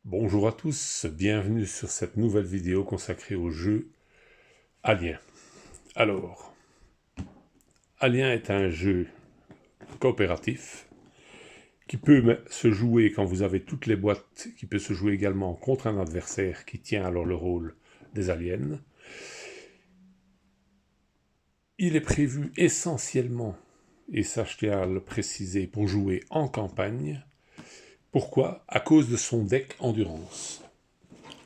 Bonjour à tous, bienvenue sur cette nouvelle vidéo consacrée au jeu Alien. Alors, Alien est un jeu coopératif qui peut se jouer quand vous avez toutes les boîtes, qui peut se jouer également contre un adversaire qui tient alors le rôle des aliens. Il est prévu essentiellement, et ça je tiens à le préciser, pour jouer en campagne. Pourquoi? À cause de son deck endurance.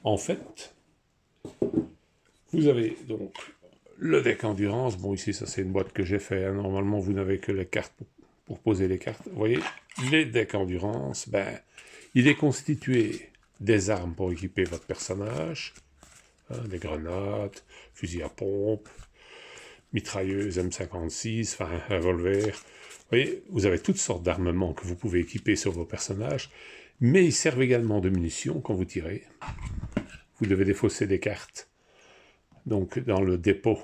En fait, vous avez donc le deck endurance. Bon, ici, ça c'est une boîte que j'ai fait. Hein. Normalement, vous n'avez que les cartes pour poser les cartes. Vous voyez, les decks endurance, ben, il est constitué des armes pour équiper votre personnage, hein, des grenades, fusil à pompe, mitrailleuse M56, enfin, un revolver. Vous voyez, vous avez toutes sortes d'armements que vous pouvez équiper sur vos personnages, mais ils servent également de munitions quand vous tirez. Vous devez défausser des cartes. Donc, dans le dépôt,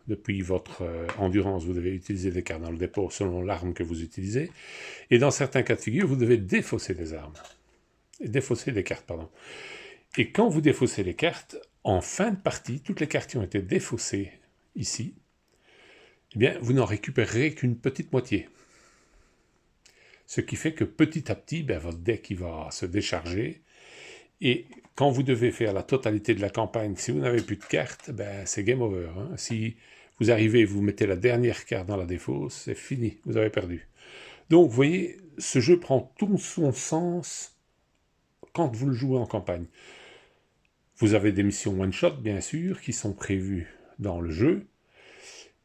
depuis votre endurance, vous devez utiliser des cartes dans le dépôt selon l'arme que vous utilisez. Et dans certains cas de figure, vous devez défausser des armes. Défausser des cartes, pardon. Et quand vous défaussez les cartes, en fin de partie, toutes les cartes qui ont été défaussées ici, eh bien, vous n'en récupérerez qu'une petite moitié. Ce qui fait que petit à petit, ben, votre deck il va se décharger. Et quand vous devez faire la totalité de la campagne, si vous n'avez plus de cartes, ben, c'est game over. Hein. Si vous arrivez et vous mettez la dernière carte dans la défausse, c'est fini, vous avez perdu. Donc, vous voyez, ce jeu prend tout son sens quand vous le jouez en campagne. Vous avez des missions one-shot, bien sûr, qui sont prévues dans le jeu.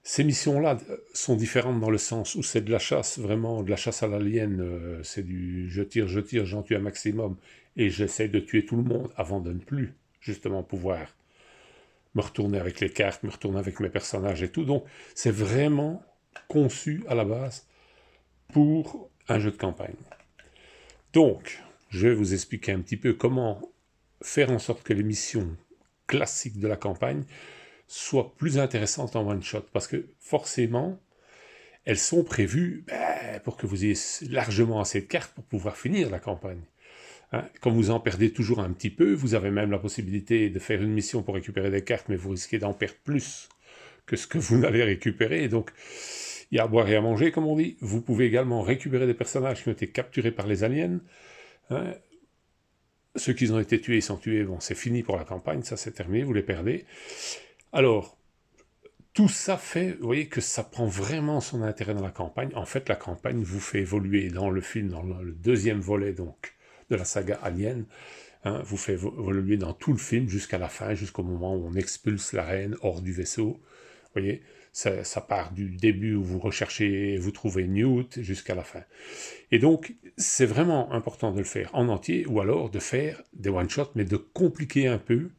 Ces missions-là sont différentes dans le sens où c'est de la chasse, vraiment de la chasse à l'alien, c'est du je tire, j'en tue un maximum, et j'essaie de tuer tout le monde avant de ne plus, justement, pouvoir me retourner avec les cartes, me retourner avec mes personnages et tout. Donc, c'est vraiment conçu à la base pour un jeu de campagne. Donc, je vais vous expliquer un petit peu comment faire en sorte que les missions classiques de la campagne soient plus intéressantes en one-shot, parce que forcément, elles sont prévues pour que vous ayez largement assez de cartes pour pouvoir finir la campagne. Hein, quand vous en perdez toujours un petit peu, vous avez même la possibilité de faire une mission pour récupérer des cartes, mais vous risquez d'en perdre plus que ce que vous n'allez récupérer. Et donc, il y a à boire et à manger, comme on dit. Vous pouvez également récupérer des personnages qui ont été capturés par les aliens. Hein. Ceux qui ont été tués, ils sont tués. Bon, c'est fini pour la campagne, ça c'est terminé, vous les perdez. Alors, tout ça fait, vous voyez, que ça prend vraiment son intérêt dans la campagne. En fait, la campagne vous fait évoluer dans le film, dans le deuxième volet donc de la saga Alien, hein, vous fait évoluer dans tout le film jusqu'à la fin, jusqu'au moment où on expulse la reine hors du vaisseau. Vous voyez, ça part du début où vous recherchez, vous trouvez Newt, jusqu'à la fin. Et donc, c'est vraiment important de le faire en entier, ou alors de faire des one-shots, mais de compliquer un peu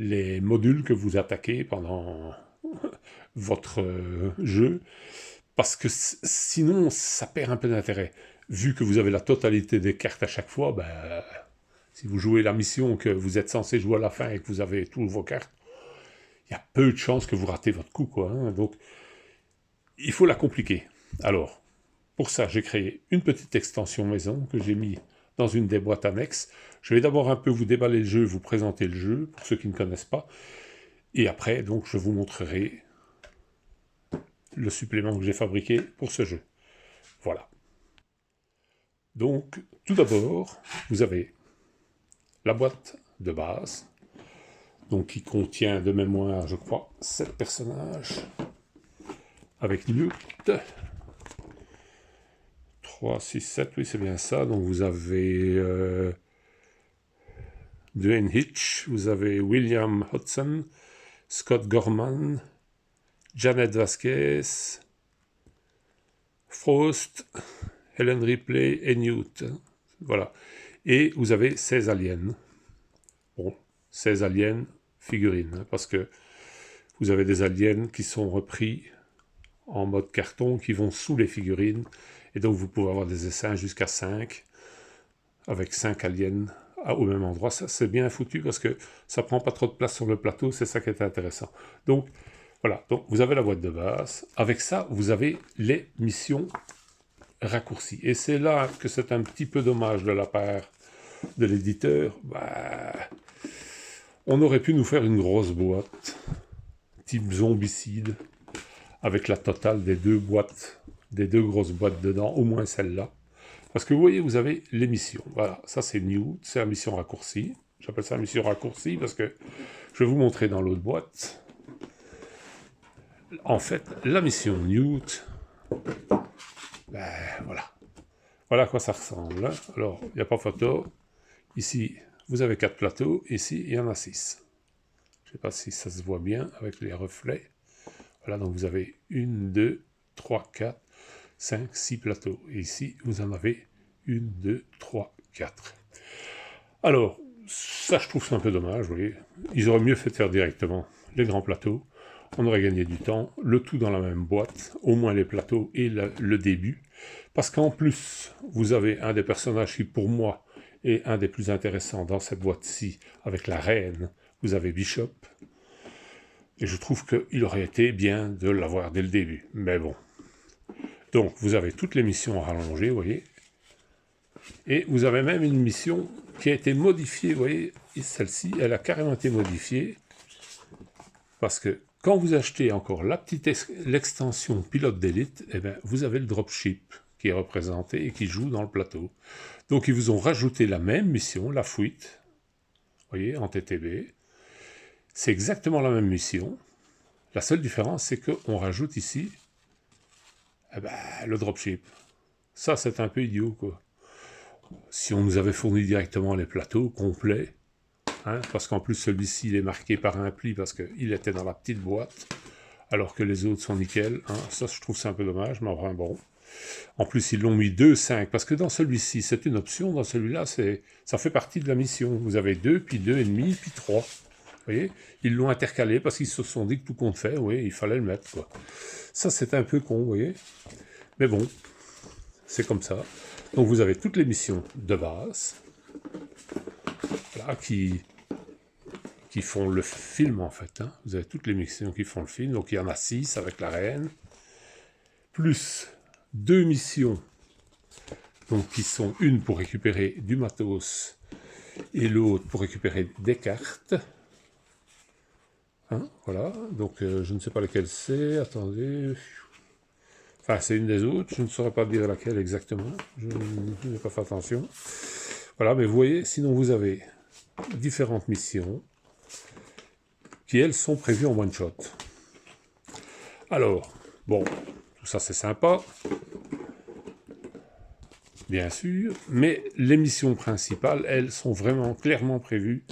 les modules que vous attaquez pendant votre jeu, parce que sinon, ça perd un peu d'intérêt. Vu que vous avez la totalité des cartes à chaque fois, ben, si vous jouez la mission que vous êtes censé jouer à la fin et que vous avez toutes vos cartes, il y a peu de chances que vous ratez votre coup, quoi. Hein. Donc, il faut la compliquer. Alors, pour ça, j'ai créé une petite extension maison que j'ai mis dans une des boîtes annexes. Je vais d'abord un peu vous déballer le jeu, vous présenter le jeu, pour ceux qui ne connaissent pas. Et après, donc, je vous montrerai le supplément que j'ai fabriqué pour ce jeu. Voilà. Donc, tout d'abord, vous avez la boîte de base, donc qui contient de mémoire, je crois, 7 personnages, avec Newt, 3, 6, 7, oui, c'est bien ça. Donc, vous avez Dwayne Hitch, vous avez William Hudson, Scott Gorman, Janet Vasquez, Frost, Helen Ripley et Newt. Voilà. Et vous avez 16 aliens. Bon, 16 aliens figurines, parce que vous avez des aliens qui sont repris en mode carton, qui vont sous les figurines, et donc vous pouvez avoir des essaims jusqu'à 5, avec 5 aliens au même endroit. Ça, c'est bien foutu, parce que ça prend pas trop de place sur le plateau, c'est ça qui est intéressant. Donc, voilà, donc vous avez la boîte de base. Avec ça, vous avez les missions raccourcies. Et c'est là que c'est un petit peu dommage de la part de l'éditeur, bah, on aurait pu nous faire une grosse boîte, type zombicide, avec la totale des deux boîtes, des deux grosses boîtes dedans, au moins celle-là. Parce que vous voyez, vous avez l'émission. Voilà, ça c'est New, c'est la mission raccourcie. J'appelle ça la mission raccourcie parce que je vais vous montrer dans l'autre boîte. En fait, la mission Newt, ben voilà. Voilà à quoi ça ressemble. Alors, il n'y a pas photo. Ici, vous avez 4 plateaux. Ici, il y en a 6. Je ne sais pas si ça se voit bien avec les reflets. Voilà, donc vous avez 1, 2, 3, 4, 5, 6 plateaux. Et ici, vous en avez 1, 2, 3, 4. Alors, ça, je trouve ça un peu dommage, vous voyez. Ils auraient mieux fait faire directement les grands plateaux. On aurait gagné du temps, le tout dans la même boîte, au moins les plateaux et le début. Parce qu'en plus, vous avez un des personnages qui, pour moi, est un des plus intéressants dans cette boîte-ci, avec la reine. Vous avez Bishop. Et je trouve qu'il aurait été bien de l'avoir dès le début. Mais bon. Donc, vous avez toutes les missions rallongées, vous voyez. Et vous avez même une mission qui a été modifiée, vous voyez. Celle-ci, elle a carrément été modifiée. Parce que quand vous achetez encore l'extension pilote d'élite, eh bien, vous avez le dropship qui est représenté et qui joue dans le plateau. Donc ils vous ont rajouté la même mission, la fuite, vous voyez, en TTB. C'est exactement la même mission. La seule différence, c'est qu'on rajoute ici eh ben, le dropship. Ça, c'est un peu idiot, quoi. Si on nous avait fourni directement les plateaux complets, hein, parce qu'en plus celui-ci il est marqué par un pli parce qu'il était dans la petite boîte, alors que les autres sont nickel, hein. Ça je trouve ça un peu dommage, mais enfin bon. En plus ils l'ont mis 2, 5, parce que dans celui-ci c'est une option, dans celui-là ça fait partie de la mission. Vous avez 2, puis 2,5, puis 3. Vous voyez, ils l'ont intercalé parce qu'ils se sont dit que tout compte fait, oui, il fallait le mettre, quoi. Ça c'est un peu con, vous voyez. Mais bon, c'est comme ça. Donc vous avez toutes les missions de base, là, qui font le film, en fait. Hein. Vous avez toutes les missions qui font le film. Donc, il y en a 6 avec la reine. Plus 2 missions, donc, qui sont une pour récupérer du matos et l'autre pour récupérer des cartes. Hein, voilà. Donc, je ne sais pas laquelle c'est. Attendez. Enfin, c'est une des autres. Je ne saurais pas dire laquelle exactement. Je n'ai pas fait attention. Voilà, mais vous voyez, sinon, vous avez différentes missions qui, elles, sont prévues en one-shot. Alors, bon, tout ça, c'est sympa, bien sûr, mais les missions principales, elles, sont vraiment clairement prévues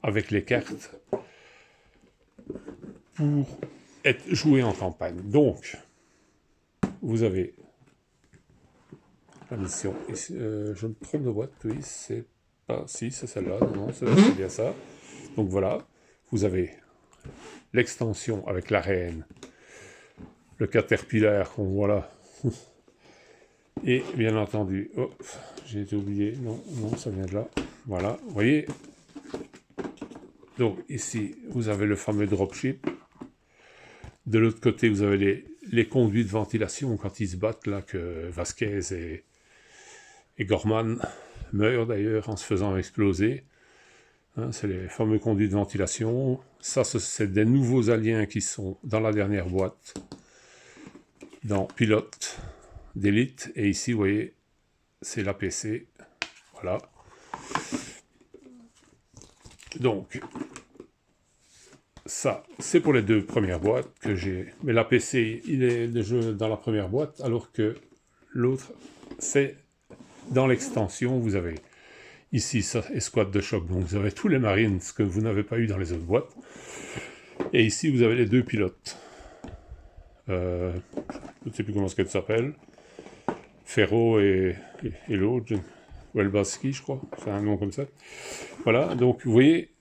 avec les cartes pour être jouées en campagne. Donc, vous avez la mission, ici, je me trompe de boîte, oui, c'est pas, si, c'est celle-là, non, c'est bien ça. Donc voilà, vous avez l'extension avec la reine, le caterpillar qu'on voit là, et bien entendu, oh, j'ai été oublié, non, ça vient de là, voilà, vous voyez. Donc ici, vous avez le fameux dropship. De l'autre côté, vous avez les conduits de ventilation quand ils se battent, là, que Vasquez et Gorman meurent d'ailleurs en se faisant exploser. Hein, c'est les fameux conduits de ventilation. Ça, c'est des nouveaux aliens qui sont dans la dernière boîte, dans Pilote d'élite. Et ici, vous voyez, c'est l'APC. Voilà. Donc, ça, c'est pour les 2 premières boîtes que j'ai. Mais l'APC, il est déjà dans la première boîte, alors que l'autre, c'est dans l'extension. Vous avez ici, ça, escouade de choc. Donc, vous avez tous les Marines que vous n'avez pas eu dans les autres boîtes. Et ici, vous avez les 2 pilotes. Je ne sais plus comment ça s'appelle. Ferro et l'autre, Welbaski, je crois. C'est un nom comme ça. Voilà, donc vous voyez,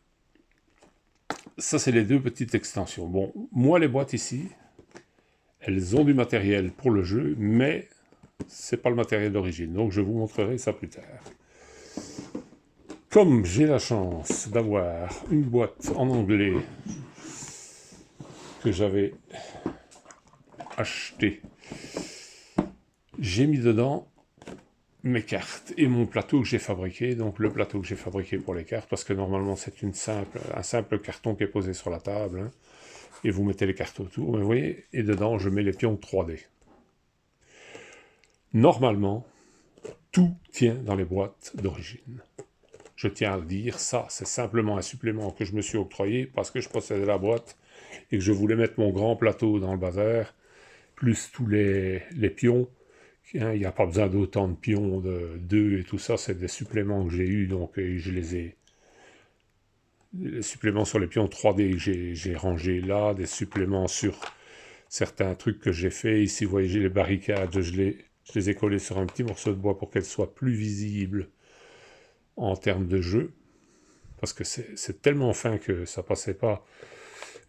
ça c'est les 2 petites extensions. Bon, moi les boîtes ici, elles ont du matériel pour le jeu, mais c'est pas le matériel d'origine. Donc je vous montrerai ça plus tard. Comme j'ai la chance d'avoir une boîte en anglais que j'avais achetée, j'ai mis dedans mes cartes et mon plateau que j'ai fabriqué, donc le plateau que j'ai fabriqué pour les cartes, parce que normalement c'est un simple carton qui est posé sur la table, hein, et vous mettez les cartes autour, mais vous voyez, et dedans je mets les pions 3D. Normalement, tout tient dans les boîtes d'origine. Je tiens à le dire, ça c'est simplement un supplément que je me suis octroyé parce que je possédais la boîte et que je voulais mettre mon grand plateau dans le bazar, plus tous les pions. Il n'y a pas besoin d'autant de pions, de 2 et tout ça, c'est des suppléments que j'ai eus, donc je les ai... Les suppléments sur les pions 3D que j'ai rangés là, des suppléments sur certains trucs que j'ai fait. Ici, vous voyez, j'ai les barricades, je les ai collées sur un petit morceau de bois pour qu'elles soient plus visibles en termes de jeu. Parce que c'est tellement fin que ça passait pas.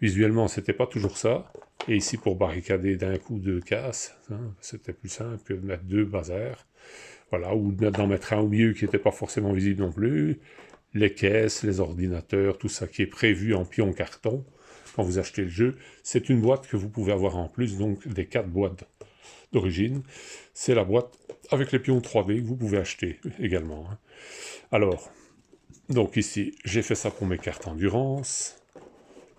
Visuellement, c'était pas toujours ça. Et ici, pour barricader d'un coup 2 cases, hein, c'était plus simple que de mettre 2 bazars. Voilà, ou d'en mettre un au milieu qui n'était pas forcément visible non plus. Les caisses, les ordinateurs, tout ça qui est prévu en pion carton quand vous achetez le jeu. C'est une boîte que vous pouvez avoir en plus, donc des 4 boîtes d'origine. C'est la boîte avec les pions 3D que vous pouvez acheter également. Hein. Alors, donc ici, j'ai fait ça pour mes cartes endurance.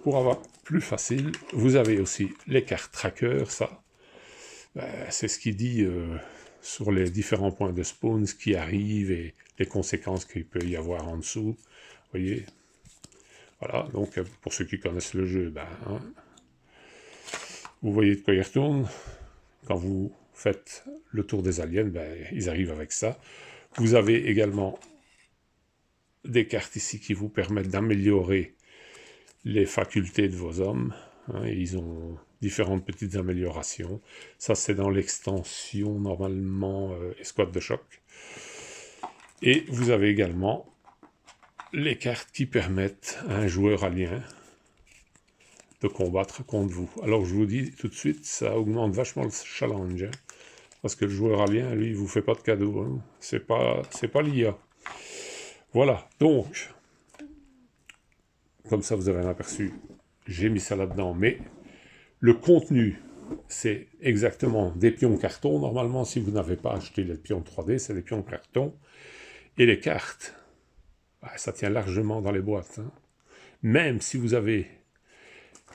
Pour avoir plus facile, vous avez aussi les cartes tracker, ça. C'est ce qui dit sur les différents points de spawn, ce qui arrive et les conséquences qu'il peut y avoir en dessous. Vous voyez? Voilà, donc pour ceux qui connaissent le jeu, hein, vous voyez de quoi il retourne. Quand vous faites le tour des aliens, ils arrivent avec ça. Vous avez également des cartes ici qui vous permettent d'améliorer les facultés de vos hommes. Hein, et ils ont différentes petites améliorations. Ça, c'est dans l'extension, normalement, escouade de choc. Et vous avez également les cartes qui permettent à un joueur alien de combattre contre vous. Alors, je vous dis tout de suite, ça augmente vachement le challenge. Hein, parce que le joueur alien, lui, il vous fait pas de cadeau. Hein. C'est pas l'IA. Voilà, donc, comme ça, vous avez un aperçu. J'ai mis ça là-dedans, mais le contenu, c'est exactement des pions carton. Normalement, si vous n'avez pas acheté les pions 3D, c'est des pions carton. Et les cartes, ça tient largement dans les boîtes. Hein. Même si vous avez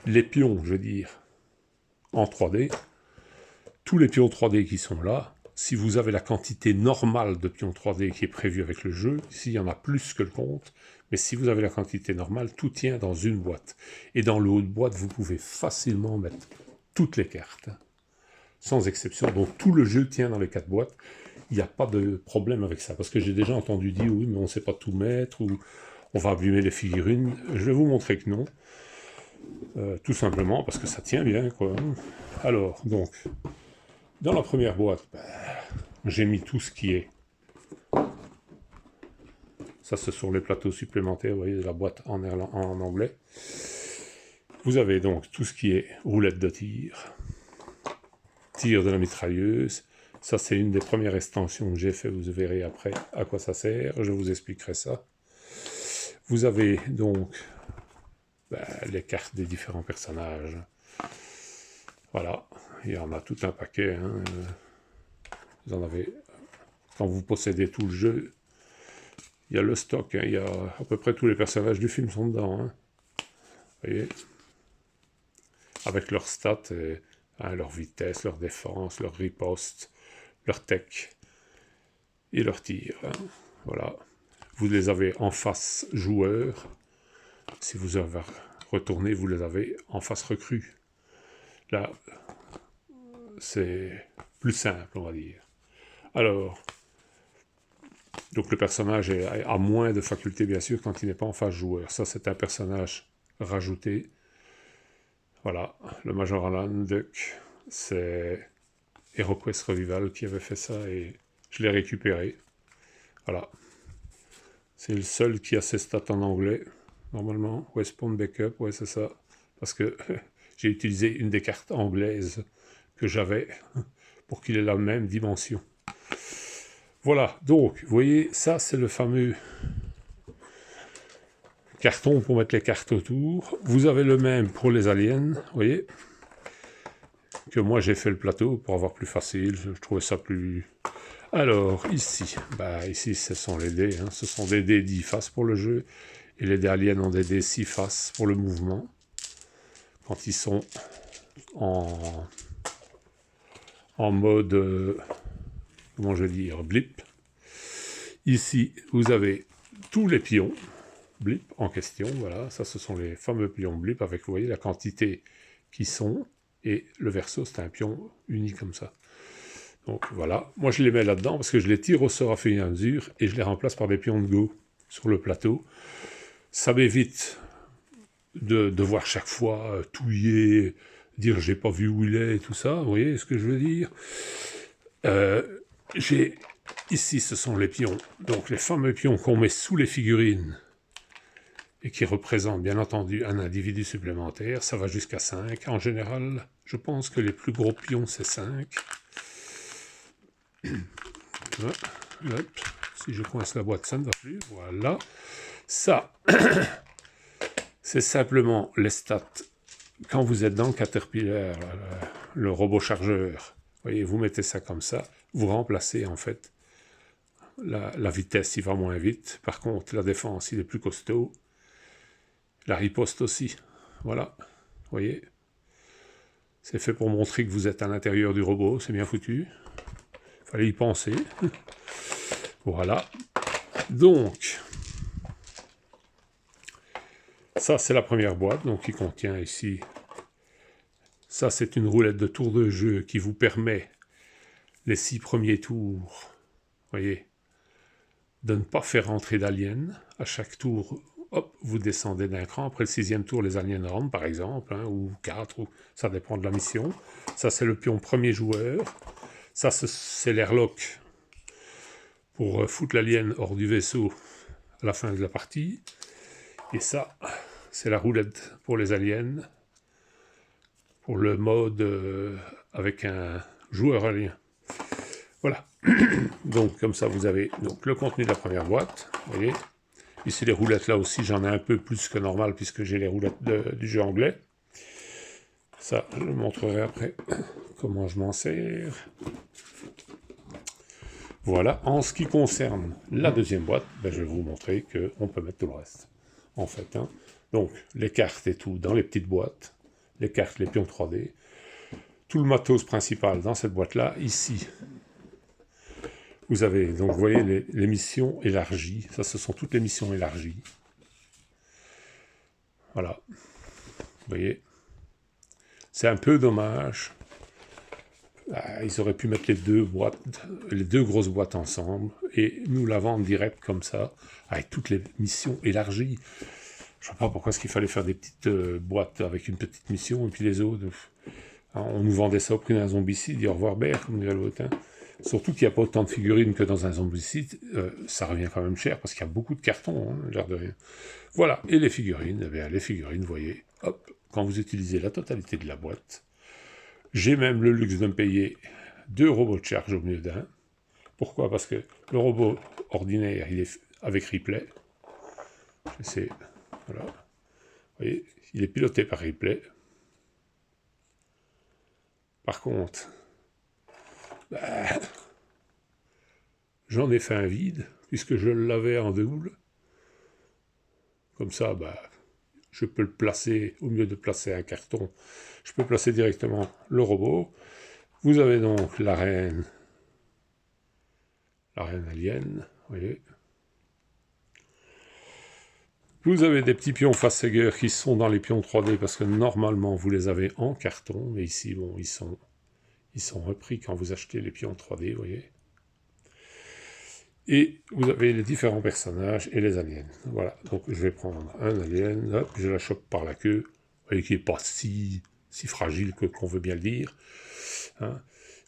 les pions, je veux dire, en 3D, tous les pions 3D qui sont là, si vous avez la quantité normale de pions 3D qui est prévue avec le jeu, s'il y en a plus que le compte, mais si vous avez la quantité normale, tout tient dans une boîte. Et dans le haut de boîte, vous pouvez facilement mettre toutes les cartes, hein, sans exception. Donc tout le jeu tient dans les 4 boîtes. Il n'y a pas de problème avec ça. Parce que j'ai déjà entendu dire, oui, mais on ne sait pas tout mettre, ou on va abîmer les figurines. Je vais vous montrer que non. Tout simplement parce que ça tient bien, quoi. Alors, donc, dans la première boîte, j'ai mis tout ce qui est... Ça, ce sont les plateaux supplémentaires, vous voyez, la boîte en anglais. Vous avez donc tout ce qui est roulette de tir, tir de la mitrailleuse. Ça, c'est une des premières extensions que j'ai fait. Vous verrez après à quoi ça sert. Je vous expliquerai ça. Vous avez donc les cartes des différents personnages. Voilà, il y en a tout un paquet. Hein. Vous en avez... Quand vous possédez tout le jeu, il y a le stock. Hein. Il y a à peu près tous les personnages du film sont dedans. Hein. Vous voyez, avec leurs stats, leur vitesse, leur défense, leur riposte, leur tech et leur tir. Hein. Voilà. Vous les avez en face joueur. Si vous avez retourné, vous les avez en face recrue. Là, c'est plus simple, on va dire. Alors, donc le personnage a moins de facultés, bien sûr, quand il n'est pas en face joueur. Ça, c'est un personnage rajouté. Voilà, le Major Alan Duck, c'est HeroQuest Revival qui avait fait ça et je l'ai récupéré. Voilà. C'est le seul qui a ses stats en anglais, normalement. Westbound Backup, ouais, c'est ça. Parce que j'ai utilisé une des cartes anglaises que j'avais pour qu'il ait la même dimension. Voilà, donc, vous voyez, ça, c'est le fameux carton pour mettre les cartes autour. Vous avez le même pour les aliens, vous voyez, que moi, j'ai fait le plateau pour avoir plus facile. Je trouvais ça plus Alors, ici, ici, ce sont les dés. Hein. Ce sont des dés 10 faces pour le jeu. Et les dés aliens ont des dés 6 faces pour le mouvement. Quand ils sont en mode, comment je vais dire, blip. Ici, vous avez tous les pions blip en question. Voilà, ça, ce sont les fameux pions blip avec, vous voyez, la quantité qui sont. Et le verso, c'est un pion uni comme ça. Donc voilà, moi je les mets là-dedans parce que je les tire au sort à fur et à mesure et je les remplace par des pions de go sur le plateau. Ça m'évite de devoir chaque fois touiller, dire j'ai pas vu où il est et tout ça, vous voyez ce que je veux dire. Ici, ce sont les pions, donc les fameux pions qu'on met sous les figurines et qui représentent bien entendu un individu supplémentaire. Ça va jusqu'à 5. En général, je pense que les plus gros pions, c'est 5. Hop. Si je coince la boîte, ça ne va plus. Voilà. Ça, c'est simplement les stats. Quand vous êtes dans le Caterpillar, le robot chargeur, voyez, vous mettez ça comme ça, vous remplacez en fait la vitesse, il va moins vite. Par contre, la défense, il est plus costaud. La riposte aussi. Voilà. Vous voyez. C'est fait pour montrer que vous êtes à l'intérieur du robot. C'est bien foutu. Il fallait y penser. Voilà. Donc, ça, c'est la première boîte. Donc, qui contient ici... Ça, c'est une roulette de tour de jeu qui vous permet, les 6 premiers tours, voyez, de ne pas faire rentrer d'aliens. À chaque tour, hop, vous descendez d'un cran. Après le 6e tour, les aliens rentrent, par exemple, hein, ou 4, ou ça dépend de la mission. Ça, c'est le pion premier joueur. Ça, c'est l'airlock pour foutre l'alien hors du vaisseau à la fin de la partie. Et ça, c'est la roulette pour les aliens, pour le mode avec un joueur alien. Voilà. Donc, comme ça, vous avez donc, le contenu de la première boîte. Vous voyez. Ici, les roulettes, là aussi, j'en ai un peu plus que normal, puisque j'ai les roulettes du jeu anglais. Ça, je vous montrerai après comment je m'en sers. Voilà. En ce qui concerne la deuxième boîte, je vais vous montrer qu'on peut mettre tout le reste. En fait, hein. Donc, les cartes et tout dans les petites boîtes. Les cartes, les pions 3D. Tout le matos principal dans cette boîte-là. Ici, vous avez, donc vous voyez, les missions élargies. Ça, ce sont toutes les missions élargies. Voilà. Vous voyez. C'est un peu dommage. Ils auraient pu mettre les deux grosses boîtes ensemble et nous la vendre direct comme ça, avec toutes les missions élargies. Je ne sais pas pourquoi est-ce qu'il fallait faire des petites boîtes avec une petite mission et puis les autres. On nous vendait ça au prix d'un zombicide, dit au revoir Bert, comme dirait l'autre. Hein. Surtout qu'il n'y a pas autant de figurines que dans un zombicide, ça revient quand même cher parce qu'il y a beaucoup de cartons, hein, l'air de rien. Voilà, et les figurines, vous voyez, hop, quand vous utilisez la totalité de la boîte, j'ai même le luxe de me payer 2 robots de charge au mieux d'un. Pourquoi? Parce que le robot ordinaire, il est avec replay. Voilà. Vous voyez, il est piloté par replay. Par contre, j'en ai fait un vide, puisque je l'avais en double. Comme ça, je peux le placer, au lieu de placer un carton, je peux placer directement le robot. Vous avez donc la reine alien, vous voyez. Vous avez des petits pions Fassegger qui sont dans les pions 3D, parce que normalement, vous les avez en carton, mais ici, bon, ils sont repris quand vous achetez les pions 3D, vous voyez. Et vous avez les différents personnages et les aliens. Voilà, donc je vais prendre un alien, hop, je la chope par la queue, vous voyez qu'il n'est pas si fragile qu'on veut bien le dire. Hein.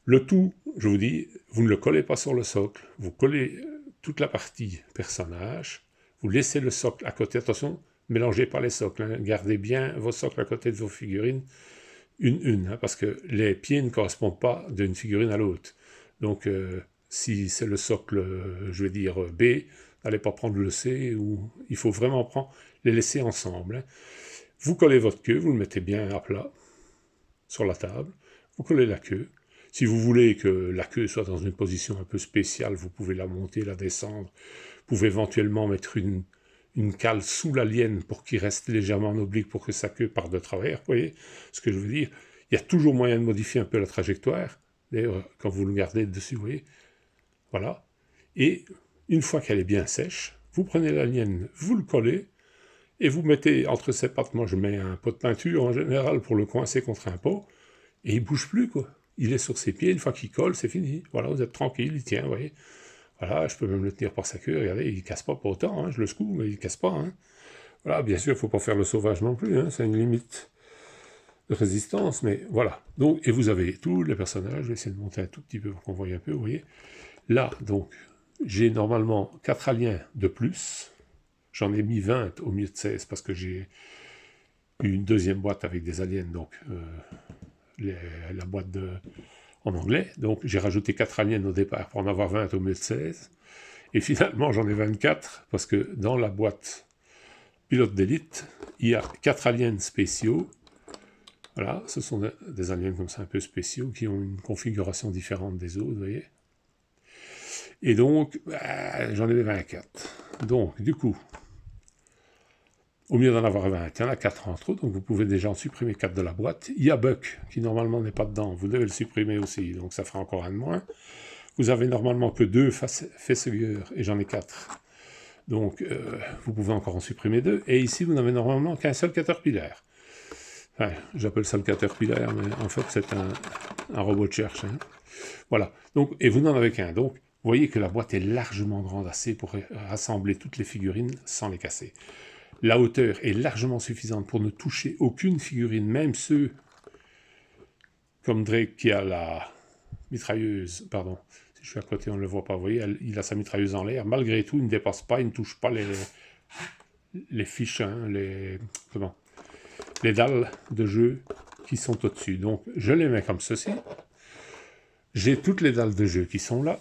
Le tout, je vous dis, vous ne le collez pas sur le socle, vous collez toute la partie personnage, vous laissez le socle à côté, attention, mélangez pas les socles, hein. Gardez bien vos socles à côté de vos figurines, une, hein, parce que les pieds ne correspondent pas d'une figurine à l'autre. Donc, si c'est le socle, je vais dire B, n'allez pas prendre le C, ou il faut vraiment les laisser ensemble. Hein. Vous collez votre queue, vous le mettez bien à plat sur la table, vous collez la queue. Si vous voulez que la queue soit dans une position un peu spéciale, vous pouvez la monter, la descendre. Vous pouvez éventuellement mettre une cale sous la lienne pour qu'il reste légèrement en oblique pour que sa queue parte de travers. Vous voyez ce que je veux dire? Il y a toujours moyen de modifier un peu la trajectoire. D'ailleurs, quand vous le gardez dessus, vous voyez. Voilà. Et une fois qu'elle est bien sèche, vous prenez la lienne, vous le collez, et vous mettez entre ses pattes, moi je mets un pot de peinture en général pour le coincer contre un pot, et il ne bouge plus, quoi. Il est sur ses pieds, une fois qu'il colle, c'est fini. Voilà, vous êtes tranquille, il tient, vous voyez. Voilà, je peux même le tenir par sa queue, regardez, il ne casse pas pour autant, hein, je le secoue, mais il ne casse pas. Hein. Voilà, bien sûr, il ne faut pas faire le sauvage non plus, hein, c'est une limite de résistance, mais voilà. Donc, et vous avez tous les personnages, je vais essayer de monter un tout petit peu pour qu'on voie un peu, vous voyez. Là, donc, j'ai normalement 4 aliens de plus, j'en ai mis 20 au milieu de 16, parce que j'ai eu une deuxième boîte avec des aliens, donc la boîte en anglais, donc j'ai rajouté 4 aliens au départ pour en avoir 20 au milieu de 16, et finalement j'en ai 24, parce que dans la boîte pilote d'élite, il y a 4 aliens spéciaux. Voilà, ce sont des aliens comme ça un peu spéciaux, qui ont une configuration différente des autres, vous voyez. Et donc, j'en ai 24. Donc, du coup, au mieux d'en avoir 20, il y en a 4 entre eux, donc vous pouvez déjà en supprimer 4 de la boîte. Il y a Buck, qui normalement n'est pas dedans, vous devez le supprimer aussi, donc ça fera encore un de moins. Vous avez normalement que 2 facehuggers, et j'en ai 4. Donc, vous pouvez encore en supprimer 2. Et ici, vous n'avez normalement qu'un seul Caterpillar. Enfin, j'appelle ça le Caterpillar, mais en fait, c'est un robot de cherche. Hein. Voilà. Donc, et vous n'en avez qu'un. Donc, vous voyez que la boîte est largement grande assez pour rassembler toutes les figurines sans les casser. La hauteur est largement suffisante pour ne toucher aucune figurine, même ceux comme Drake qui a la mitrailleuse, pardon, si je suis à côté on ne le voit pas, vous voyez, il a sa mitrailleuse en l'air, malgré tout il ne dépasse pas, il ne touche pas les fiches, hein, les dalles de jeu qui sont au-dessus. Donc je les mets comme ceci, j'ai toutes les dalles de jeu qui sont là,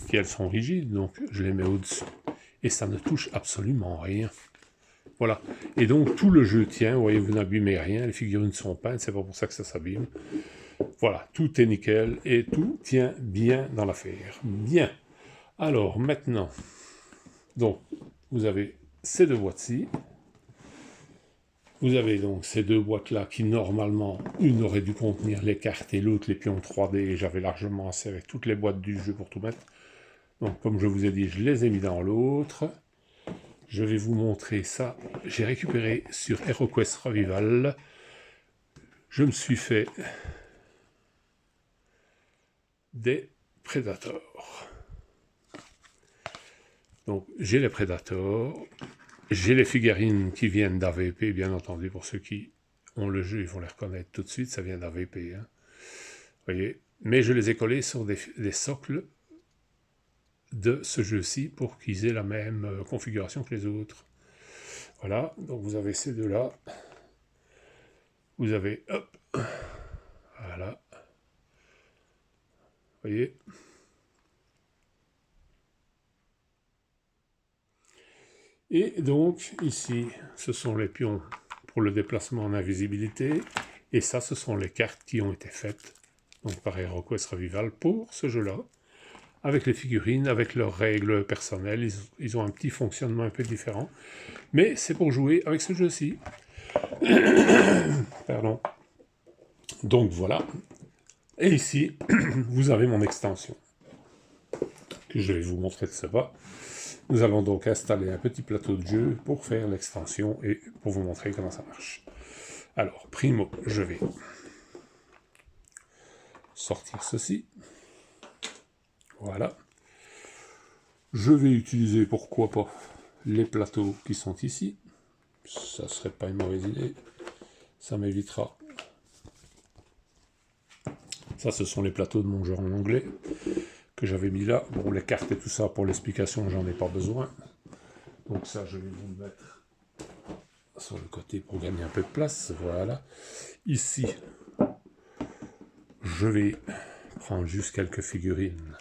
qui elles sont rigides, donc je les mets au-dessus, et ça ne touche absolument rien. Voilà. Et donc, tout le jeu tient. Vous voyez, vous n'abîmez rien. Les figurines sont peintes. C'est pas pour ça que ça s'abîme. Voilà. Tout est nickel. Et tout tient bien dans l'affaire. Bien. Alors, maintenant. Donc, vous avez ces deux boîtes-ci. Vous avez donc ces deux boîtes-là qui, normalement, une aurait dû contenir les cartes et l'autre les pions 3D. J'avais largement assez avec toutes les boîtes du jeu pour tout mettre. Donc, comme je vous ai dit, je les ai mis dans l'autre. Je vais vous montrer ça. J'ai récupéré sur HeroQuest Revival. Je me suis fait des Predators. Donc, j'ai les Predators. J'ai les figurines qui viennent d'AVP, bien entendu. Pour ceux qui ont le jeu, ils vont les reconnaître tout de suite. Ça vient d'AVP. Hein. Voyez. Mais je les ai collés sur des socles de ce jeu-ci pour qu'ils aient la même configuration que les autres. Voilà, donc vous avez ces deux-là. Vous avez, hop, voilà. Vous voyez. Et donc, ici, ce sont les pions pour le déplacement en invisibilité. Et ça, ce sont les cartes qui ont été faites donc par HeroQuest Revival pour ce jeu-là. Avec les figurines, avec leurs règles personnelles. Ils ont un petit fonctionnement un peu différent. Mais c'est pour jouer avec ce jeu-ci. Pardon. Donc voilà. Et ici, vous avez mon extension. Que je vais vous montrer de ce pas. Nous allons donc installer un petit plateau de jeu pour faire l'extension et pour vous montrer comment ça marche. Alors, primo, je vais sortir ceci. Voilà. Je vais utiliser, pourquoi pas, les plateaux qui sont ici. Ça serait pas une mauvaise idée. Ça m'évitera. Ça, ce sont les plateaux de mon jeu en anglais que j'avais mis là. Bon, les cartes et tout ça, pour l'explication, j'en ai pas besoin. Donc ça, je vais vous le mettre sur le côté pour gagner un peu de place. Voilà. Ici, je vais prendre juste quelques figurines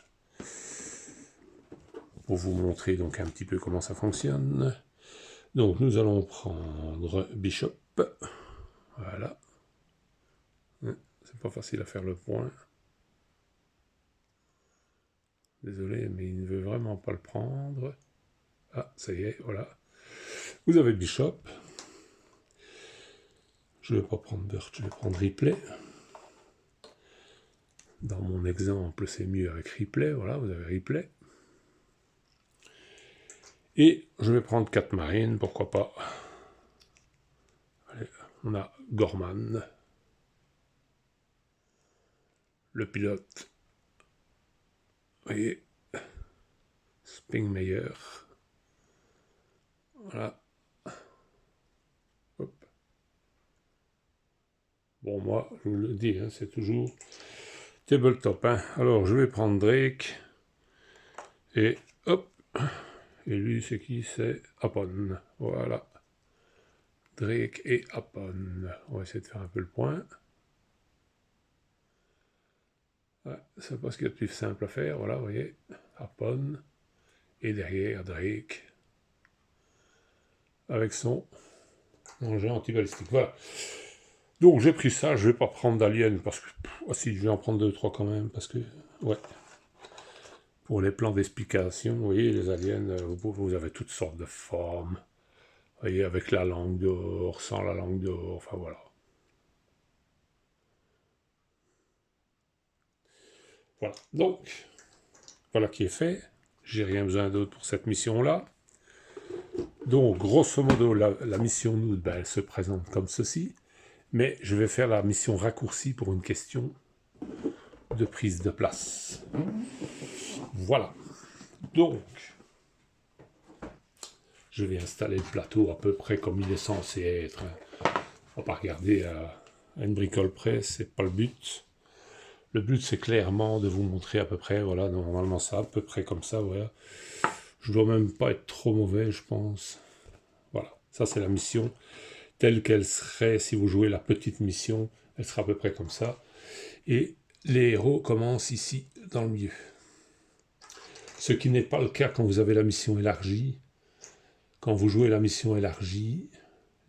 pour vous montrer donc un petit peu comment ça fonctionne. Donc nous allons prendre Bishop. Voilà. C'est pas facile à faire le point. Désolé, mais il ne veut vraiment pas le prendre. Ah, ça y est, voilà. Vous avez Bishop. Je ne vais pas prendre Birch, je vais prendre Ripley. Dans mon exemple, c'est mieux avec Ripley. Voilà, vous avez Ripley. Et je vais prendre 4 marines, pourquoi pas. Allez, on a Gorman. Le pilote. Vous voyez, Spingmeyer. Voilà. Hop. Bon, moi, je vous le dis, hein, c'est toujours tabletop. Hein. Alors, je vais prendre Drake. Et hop. Et lui, c'est qui? C'est Apon. Voilà. Drake et Apon. On va essayer de faire un peu le point. Ouais, c'est pas ce qu'il y a de plus simple à faire. Voilà, vous voyez. Apon. Et derrière, Drake. Avec son engin anti-balistique. Voilà. Donc j'ai pris ça, je vais pas prendre d'Alien parce que... si, je vais en prendre 2-3 quand même parce que... Ouais. Pour les plans d'explication, vous voyez, les aliens, vous avez toutes sortes de formes. Vous voyez, avec la langue d'or, sans la langue d'or, enfin voilà. Voilà. Donc, voilà qui est fait. J'ai rien besoin d'autre pour cette mission-là. Donc, grosso modo, la mission Nood, ben, elle se présente comme ceci. Mais je vais faire la mission raccourcie pour une question de prise de place. Voilà. Donc, je vais installer le plateau à peu près comme il est censé être. On va pas regarder à une bricole près, c'est pas le but. Le but, c'est clairement de vous montrer à peu près, voilà, normalement ça, à peu près comme ça, voilà. Je dois même pas être trop mauvais, je pense. Voilà, ça c'est la mission telle qu'elle serait, si vous jouez la petite mission, elle sera à peu près comme ça. Et les héros commencent ici, dans le milieu. Ce qui n'est pas le cas quand vous avez la mission élargie. Quand vous jouez la mission élargie,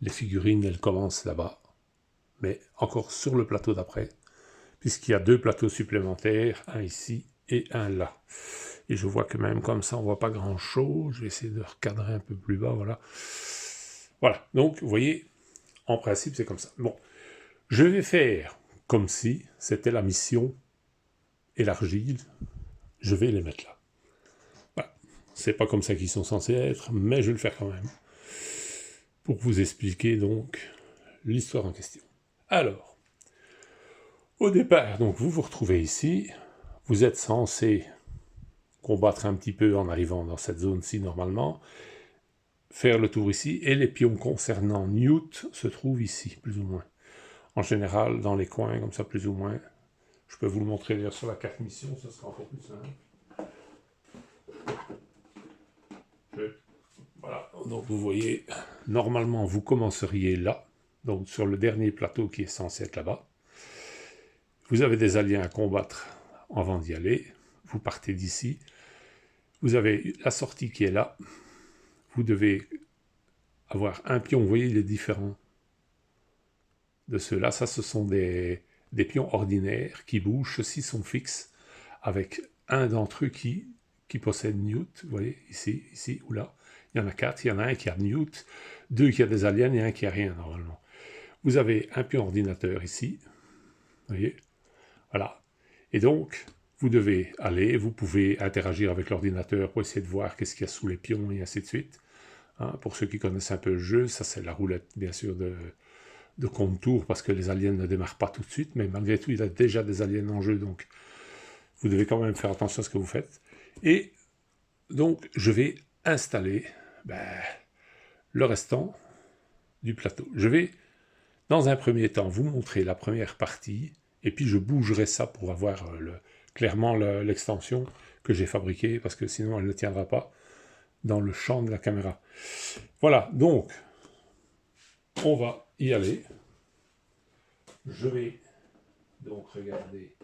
les figurines, elles commencent là-bas, mais encore sur le plateau d'après, puisqu'il y a 2 plateaux supplémentaires, un ici et un là. Et je vois que même comme ça, on ne voit pas grand-chose. Je vais essayer de recadrer un peu plus bas, voilà. Voilà, donc, vous voyez, en principe, c'est comme ça. Bon, je vais faire comme si c'était la mission élargie. Je vais les mettre là. Voilà. C'est pas comme ça qu'ils sont censés être, mais je vais le faire quand même. Pour vous expliquer, donc, l'histoire en question. Alors, au départ, donc, vous vous retrouvez ici. Vous êtes censé combattre un petit peu en arrivant dans cette zone-ci normalement, faire le tour ici, et les pions concernant Newt se trouvent ici, plus ou moins. En général, dans les coins, comme ça, plus ou moins. Je peux vous le montrer d'ailleurs sur la carte mission, ça sera encore plus simple. Voilà, donc vous voyez, normalement, vous commenceriez là, donc sur le dernier plateau qui est censé être là-bas. Vous avez des aliens à combattre avant d'y aller. Vous partez d'ici. Vous avez la sortie qui est là. Vous devez avoir un pion, vous voyez, il est différent de ceux-là. Ça, ce sont des pions ordinaires qui bougent. Ceux-ci sont fixes, avec un d'entre eux qui possède Newt. Vous voyez, ici ou là. Il y en a 4. Il y en a un qui a Newt, 2 qui a des aliens et un qui a rien, normalement. Vous avez un pion ordinateur ici. Vous voyez, voilà. Et donc, vous devez aller, vous pouvez interagir avec l'ordinateur pour essayer de voir qu'est-ce qu'il y a sous les pions et ainsi de suite. Hein, pour ceux qui connaissent un peu le jeu, ça c'est la roulette, bien sûr, de contour, parce que les aliens ne démarrent pas tout de suite, mais malgré tout, il y a déjà des aliens en jeu, donc vous devez quand même faire attention à ce que vous faites. Et donc, je vais installer le restant du plateau. Je vais, dans un premier temps, vous montrer la première partie, et puis je bougerai ça pour avoir clairement l'extension que j'ai fabriquée, parce que sinon elle ne tiendra pas dans le champ de la caméra. Voilà, donc, on va y aller. Je vais donc regarder.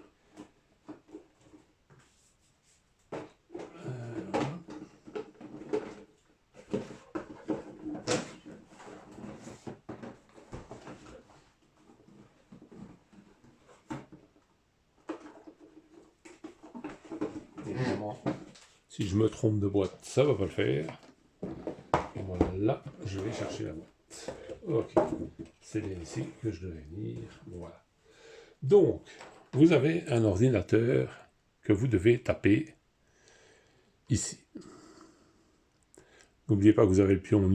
Évidemment, Si je me trompe de boîte, ça va pas le faire. Voilà, je vais chercher la boîte. Ok, c'est bien ici que je devais venir. Voilà. Donc, vous avez un ordinateur que vous devez taper ici. N'oubliez pas que vous avez le pion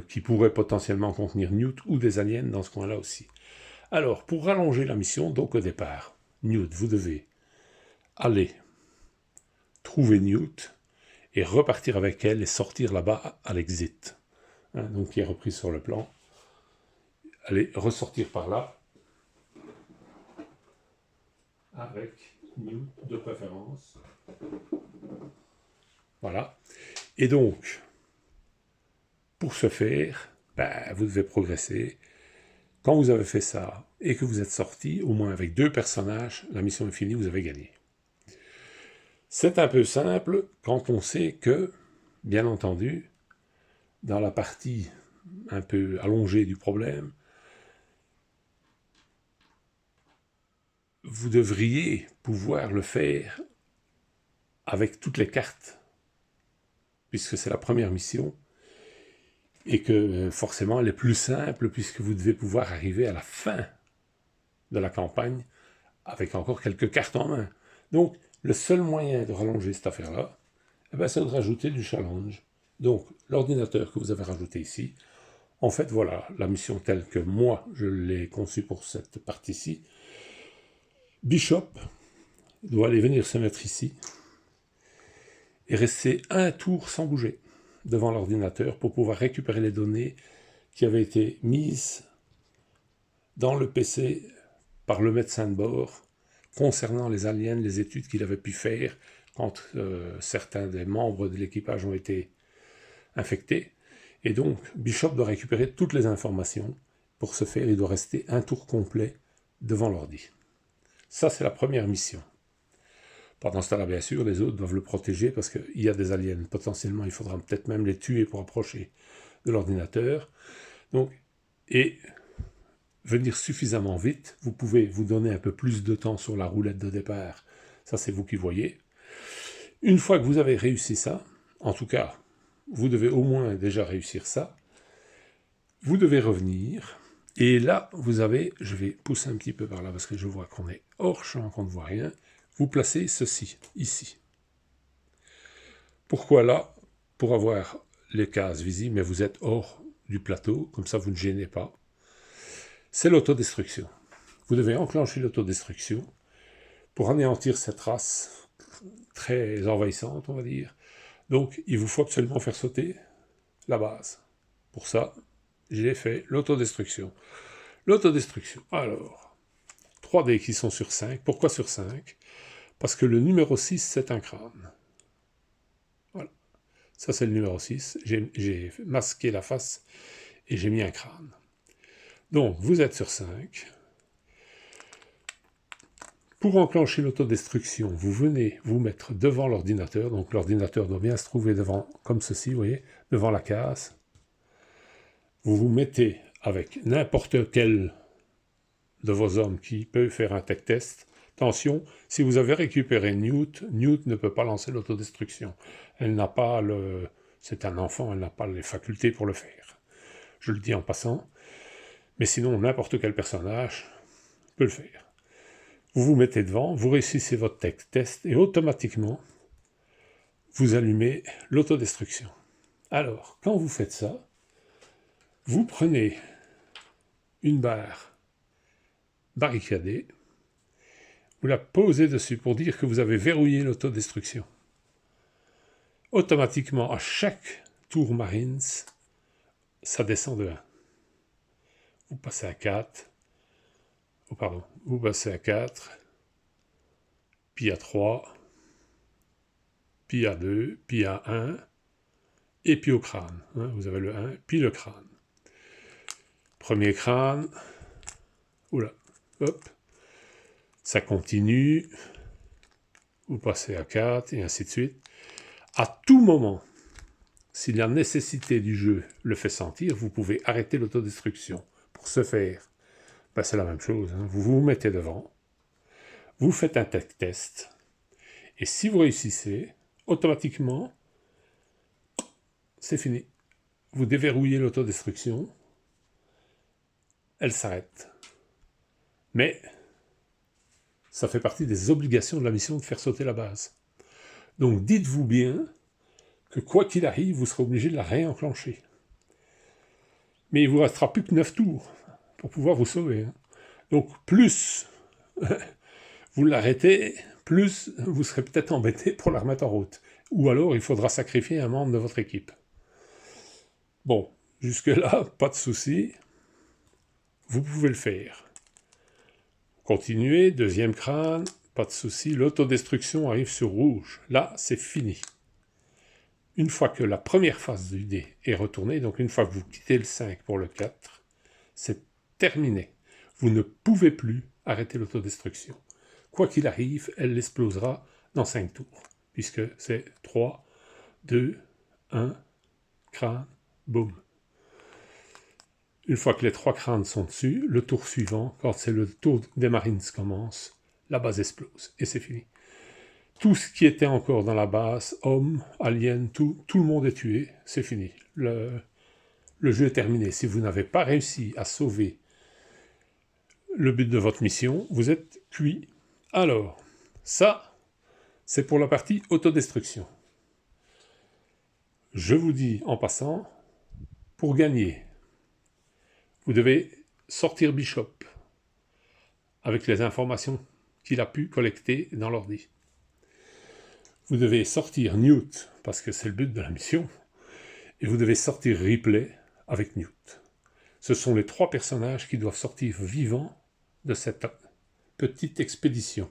qui pourrait potentiellement contenir Newt ou des aliens dans ce coin-là aussi. Alors, pour rallonger la mission, donc au départ, Newt, vous devez aller trouver Newt et repartir avec elle et sortir là-bas à l'exit. Hein, donc, qui est repris sur le plan. Allez, ressortir par là. Avec Newt de préférence. Voilà. Et donc, pour ce faire, vous devez progresser. Quand vous avez fait ça et que vous êtes sorti, au moins avec 2 personnages, la mission est finie, vous avez gagné. C'est un peu simple quand on sait que, bien entendu, dans la partie un peu allongée du problème, vous devriez pouvoir le faire avec toutes les cartes, puisque c'est la première mission, et que forcément elle est plus simple, puisque vous devez pouvoir arriver à la fin de la campagne avec encore quelques cartes en main. Donc, le seul moyen de rallonger cette affaire-là, c'est de rajouter du challenge. Donc, l'ordinateur que vous avez rajouté ici, en fait, voilà, la mission telle que moi, je l'ai conçue pour cette partie-ci. Bishop doit aller venir se mettre ici et rester un tour sans bouger devant l'ordinateur pour pouvoir récupérer les données qui avaient été mises dans le PC par le médecin de bord concernant les aliens, les études qu'il avait pu faire quand certains des membres de l'équipage ont été infectés. Et donc, Bishop doit récupérer toutes les informations. Pour ce faire, il doit rester un tour complet devant l'ordi. Ça, c'est la première mission. Pendant ce temps-là, bien sûr, les autres doivent le protéger parce qu'il y a des aliens. Potentiellement, il faudra peut-être même les tuer pour approcher de l'ordinateur. Donc, et venir suffisamment vite, vous pouvez vous donner un peu plus de temps sur la roulette de départ. Ça, c'est vous qui voyez. Une fois que vous avez réussi ça, en tout cas, vous devez au moins déjà réussir ça, vous devez revenir, et là, vous avez, je vais pousser un petit peu par là parce que je vois qu'on est hors champ, qu'on ne voit rien, vous placez ceci, ici. Pourquoi là? Pour avoir les cases visibles, mais vous êtes hors du plateau, comme ça vous ne gênez pas. C'est l'autodestruction. Vous devez enclencher l'autodestruction pour anéantir cette race très envahissante, on va dire. Donc, il vous faut absolument faire sauter la base. Pour ça, j'ai fait l'autodestruction. L'autodestruction. Alors, 3D qui sont sur 5. Pourquoi sur 5? Parce que le numéro 6, c'est un crâne. Voilà. Ça, c'est le numéro 6. J'ai masqué la face et j'ai mis un crâne. Donc, vous êtes sur 5. Pour enclencher l'autodestruction, vous venez vous mettre devant l'ordinateur. Donc, l'ordinateur doit bien se trouver devant, comme ceci, vous voyez, devant la case. Vous vous mettez avec n'importe quel de vos hommes qui peut faire un tech test. Attention, si vous avez récupéré Newt, Newt ne peut pas lancer l'autodestruction. Elle n'a pas le... C'est un enfant, elle n'a pas les facultés pour le faire. Je le dis en passant. Mais sinon, n'importe quel personnage peut le faire. Vous vous mettez devant, vous réussissez votre tech test et automatiquement, vous allumez l'autodestruction. Alors, quand vous faites ça, vous prenez une barre barricadée, vous la posez dessus pour dire que vous avez verrouillé l'autodestruction. Automatiquement, à chaque tour Marines, ça descend de 1. Vous passez à 4. Oh, pardon. Vous passez à 4. Puis à 3. Puis à 2. Puis à 1. Et puis au crâne. Hein, vous avez le 1, puis le crâne. Premier crâne. Oula. Hop. Ça continue. Vous passez à 4 et ainsi de suite. À tout moment, si la nécessité du jeu le fait sentir, vous pouvez arrêter l'autodestruction. Pour ce faire, c'est la même chose. Hein. Vous vous mettez devant, vous faites un tech test, et si vous réussissez, automatiquement, c'est fini. Vous déverrouillez l'autodestruction, elle s'arrête. Mais ça fait partie des obligations de la mission de faire sauter la base. Donc dites-vous bien que quoi qu'il arrive, vous serez obligé de la réenclencher. Mais il ne vous restera plus que 9 tours pour pouvoir vous sauver. Donc plus vous l'arrêtez, plus vous serez peut-être embêté pour la remettre en route. Ou alors il faudra sacrifier un membre de votre équipe. Bon, jusque-là, pas de souci. Vous pouvez le faire. Continuez, deuxième crâne, pas de souci. L'autodestruction arrive sur rouge. Là, c'est fini. Une fois que la première phase du dé est retournée, donc une fois que vous quittez le 5 pour le 4, c'est terminé. Vous ne pouvez plus arrêter l'autodestruction. Quoi qu'il arrive, elle explosera dans 5 tours, puisque c'est 3, 2, 1, crâne, boum. Une fois que les 3 crânes sont dessus, le tour suivant, quand c'est le tour des Marines commence, la base explose, et c'est fini. Tout ce qui était encore dans la base, hommes, aliens, tout le monde est tué, c'est fini. Le jeu est terminé. Si vous n'avez pas réussi à sauver le but de votre mission, vous êtes cuit. Alors, ça, c'est pour la partie autodestruction. Je vous dis en passant, pour gagner, vous devez sortir Bishop avec les informations qu'il a pu collecter dans l'ordi. Vous devez sortir Newt, parce que c'est le but de la mission, et vous devez sortir Ripley avec Newt. Ce sont les 3 personnages qui doivent sortir vivants de cette petite expédition.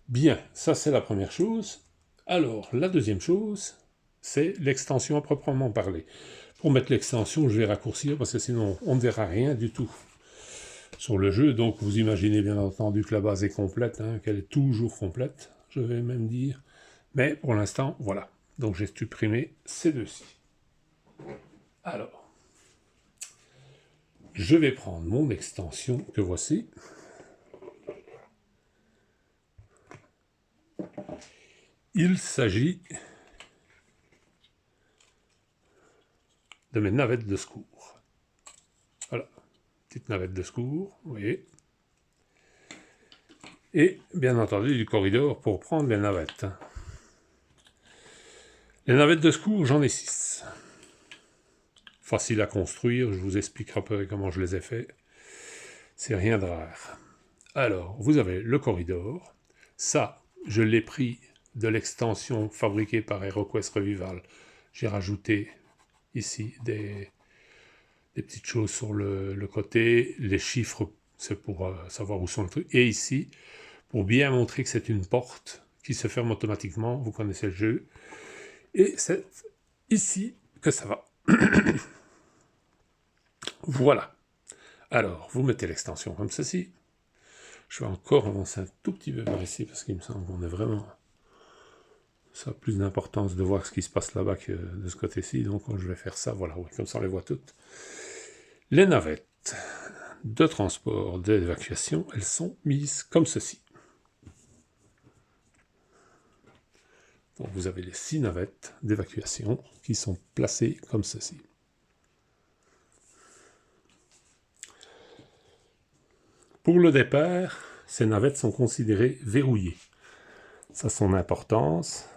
Bien, ça c'est la première chose. Alors, la deuxième chose, c'est l'extension à proprement parler. Pour mettre l'extension, je vais raccourcir, parce que sinon on ne verra rien du tout sur le jeu. Donc vous imaginez bien entendu que la base est complète, qu'elle est toujours complète, je vais même dire. Mais pour l'instant, voilà. Donc j'ai supprimé ces deux-ci. Alors, je vais prendre mon extension que voici. Il s'agit de mes navettes de secours. Voilà, petite navette de secours, vous voyez. Et bien entendu du corridor pour prendre les navettes. Les navettes de secours, j'en ai 6. Facile à construire, je vous expliquerai un peu comment je les ai fait. C'est rien de rare. Alors, vous avez le corridor. Ça, je l'ai pris de l'extension fabriquée par HeroQuest Revival. J'ai rajouté ici des petites choses sur le côté. Les chiffres, c'est pour savoir où sont les trucs. Et ici, pour bien montrer que c'est une porte qui se ferme automatiquement. Vous connaissez le jeu. Et c'est ici que ça va. Voilà. Alors, vous mettez l'extension comme ceci. Je vais encore avancer un tout petit peu par ici, parce qu'il me semble qu'on est vraiment... Ça a plus d'importance de voir ce qui se passe là-bas que de ce côté-ci. Donc, je vais faire ça. Voilà, oui, comme ça, on les voit toutes. Les navettes de transport, d'évacuation, elles sont mises comme ceci. Donc, vous avez les 6 navettes d'évacuation qui sont placées comme ceci. Pour le départ, ces navettes sont considérées verrouillées. Ça a son importance.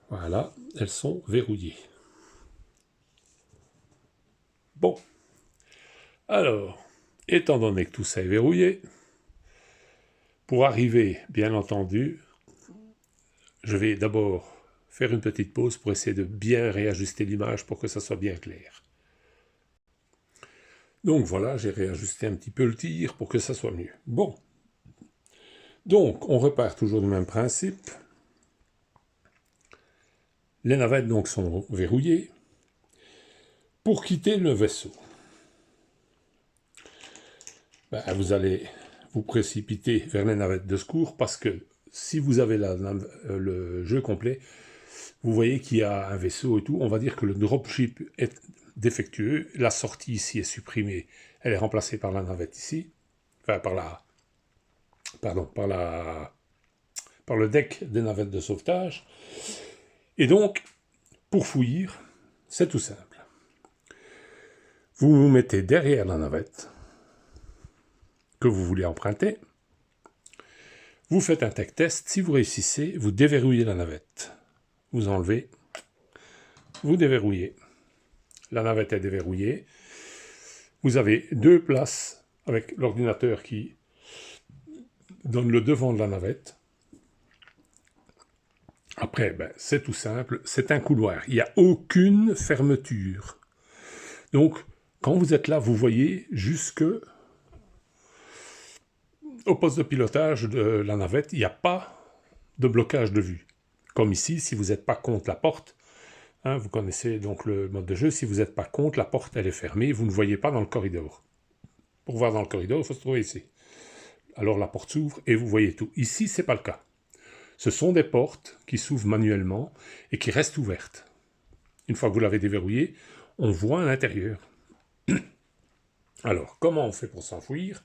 Voilà, elles sont verrouillées. Bon. Alors, étant donné que tout ça est verrouillé, pour arriver, bien entendu, je vais d'abord faire une petite pause pour essayer de bien réajuster l'image pour que ça soit bien clair. Donc voilà, j'ai réajusté un petit peu le tir pour que ça soit mieux. Bon. Donc, on repart toujours du même principe. Les navettes donc sont verrouillées. Pour quitter le vaisseau, vous allez vous précipiter vers les navettes de secours parce que si vous avez le jeu complet, vous voyez qu'il y a un vaisseau et tout. On va dire que le dropship est défectueux. La sortie ici est supprimée. Elle est remplacée par la navette ici. Enfin, par par le deck des navettes de sauvetage. Et donc, pour fouillir, c'est tout simple. Vous vous mettez derrière la navette que vous voulez emprunter. Vous faites un tech test. Si vous réussissez, vous déverrouillez la navette. Vous enlevez, vous déverrouillez. La navette est déverrouillée. Vous avez 2 places avec l'ordinateur qui donne le devant de la navette. Après, c'est tout simple, c'est un couloir. Il n'y a aucune fermeture. Donc, quand vous êtes là, vous voyez jusque au poste de pilotage de la navette, il n'y a pas de blocage de vue. Comme ici, si vous n'êtes pas contre la porte, hein, vous connaissez donc le mode de jeu, si vous n'êtes pas contre, la porte elle est fermée, vous ne voyez pas dans le corridor. Pour voir dans le corridor, il faut se trouver ici. Alors la porte s'ouvre et vous voyez tout. Ici, ce n'est pas le cas. Ce sont des portes qui s'ouvrent manuellement et qui restent ouvertes. Une fois que vous l'avez déverrouillé, on voit à l'intérieur. Alors, comment on fait pour s'enfuir?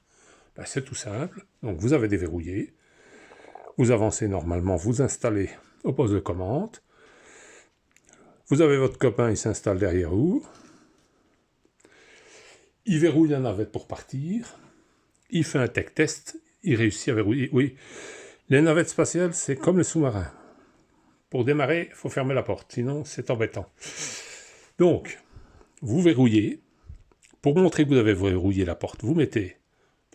C'est tout simple. Donc, vous avez déverrouillé. Vous avancez normalement, vous installez au poste de commande. Vous avez votre copain, il s'installe derrière vous. Il verrouille la navette pour partir. Il fait un tech test. Il réussit à verrouiller. Oui, les navettes spatiales, c'est comme les sous-marins. Pour démarrer, il faut fermer la porte, sinon c'est embêtant. Donc, vous verrouillez. Pour montrer que vous avez verrouillé la porte, vous mettez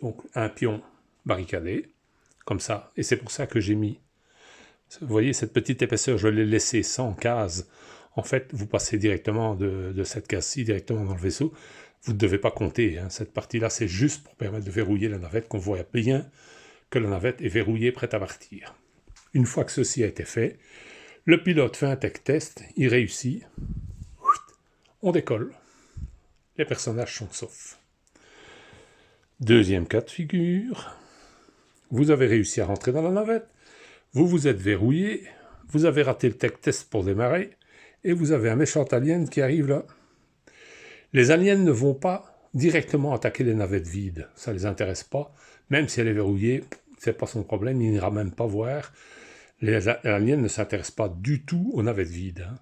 donc un pion barricadé, comme ça. Et c'est pour ça que j'ai mis, vous voyez, cette petite épaisseur, je l'ai laissée sans case. En fait, vous passez directement de cette case-ci, directement dans le vaisseau. Vous ne devez pas compter. Hein. Cette partie-là, c'est juste pour permettre de verrouiller la navette, qu'on voit bien que la navette est verrouillée, prête à partir. Une fois que ceci a été fait, le pilote fait un tech test, il réussit. On décolle. Les personnages sont saufs. Deuxième cas de figure. Vous avez réussi à rentrer dans la navette. Vous vous êtes verrouillé. Vous avez raté le tech test pour démarrer. Et vous avez un méchant alien qui arrive là. Les aliens ne vont pas directement attaquer les navettes vides. Ça ne les intéresse pas. Même si elle est verrouillée, ce n'est pas son problème. Il n'ira même pas voir. Les aliens ne s'intéressent pas du tout aux navettes vides. Hein.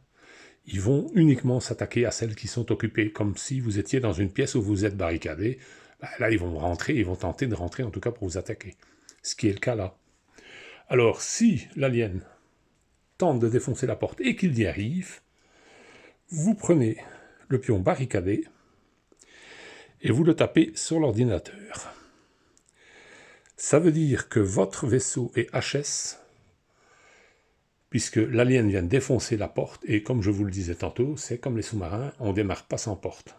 Ils vont uniquement s'attaquer à celles qui sont occupées, comme si vous étiez dans une pièce où vous êtes barricadé. Là, ils vont rentrer, ils vont tenter de rentrer en tout cas pour vous attaquer. Ce qui est le cas là. Alors, si l'alien tente de défoncer la porte et qu'il y arrive, vous prenez le pion barricadé et vous le tapez sur l'ordinateur. Ça veut dire que votre vaisseau est HS, puisque l'alien vient de défoncer la porte, et comme je vous le disais tantôt, c'est comme les sous-marins, on ne démarre pas sans porte.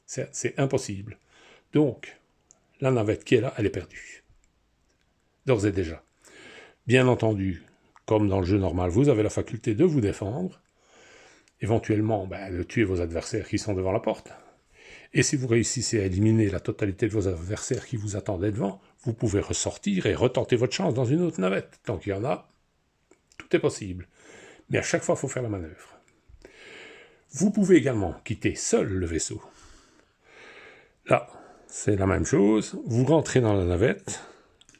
C'est impossible. Donc, la navette qui est là, elle est perdue. D'ores et déjà. Bien entendu, comme dans le jeu normal, vous avez la faculté de vous défendre, éventuellement de tuer vos adversaires qui sont devant la porte. Et si vous réussissez à éliminer la totalité de vos adversaires qui vous attendaient devant, vous pouvez ressortir et retenter votre chance dans une autre navette. Tant qu'il y en a, tout est possible. Mais à chaque fois, il faut faire la manœuvre. Vous pouvez également quitter seul le vaisseau. Là, c'est la même chose. Vous rentrez dans la navette,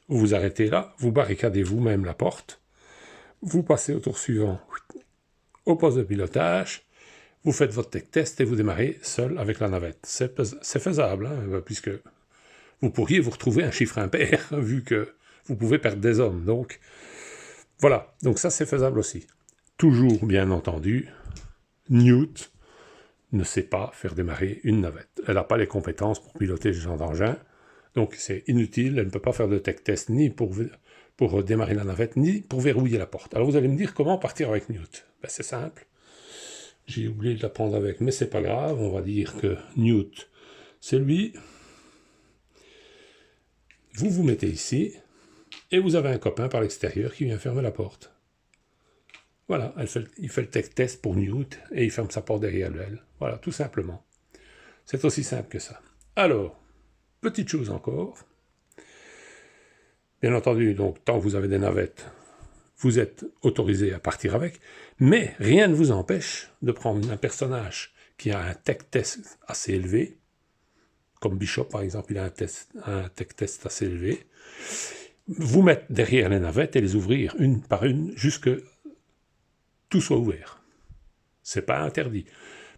vous vous arrêtez là, vous barricadez vous-même la porte, vous passez au tour suivant, au poste de pilotage, vous faites votre tech test et vous démarrez seul avec la navette. C'est faisable, hein, puisque vous pourriez vous retrouver un chiffre impair, vu que vous pouvez perdre des hommes. Donc, voilà. Donc ça, c'est faisable aussi. Toujours, bien entendu, Newt ne sait pas faire démarrer une navette. Elle n'a pas les compétences pour piloter ce genre d'engin. Donc, c'est inutile. Elle ne peut pas faire de tech test ni pour démarrer la navette, ni pour verrouiller la porte. Alors, vous allez me dire comment partir avec Newt. C'est simple. J'ai oublié de la prendre avec, mais c'est pas grave. On va dire que Newt, c'est lui. Vous vous mettez ici, et vous avez un copain par l'extérieur qui vient fermer la porte. Voilà, il fait le tech test pour Newt, et il ferme sa porte derrière elle. Voilà, tout simplement. C'est aussi simple que ça. Alors, petite chose encore. Bien entendu, donc, tant que vous avez des navettes, vous êtes autorisé à partir avec, mais rien ne vous empêche de prendre un personnage qui a un tech test assez élevé, comme Bishop par exemple, il a un tech test assez élevé, vous mettre derrière les navettes et les ouvrir une par une jusque tout soit ouvert. C'est pas interdit.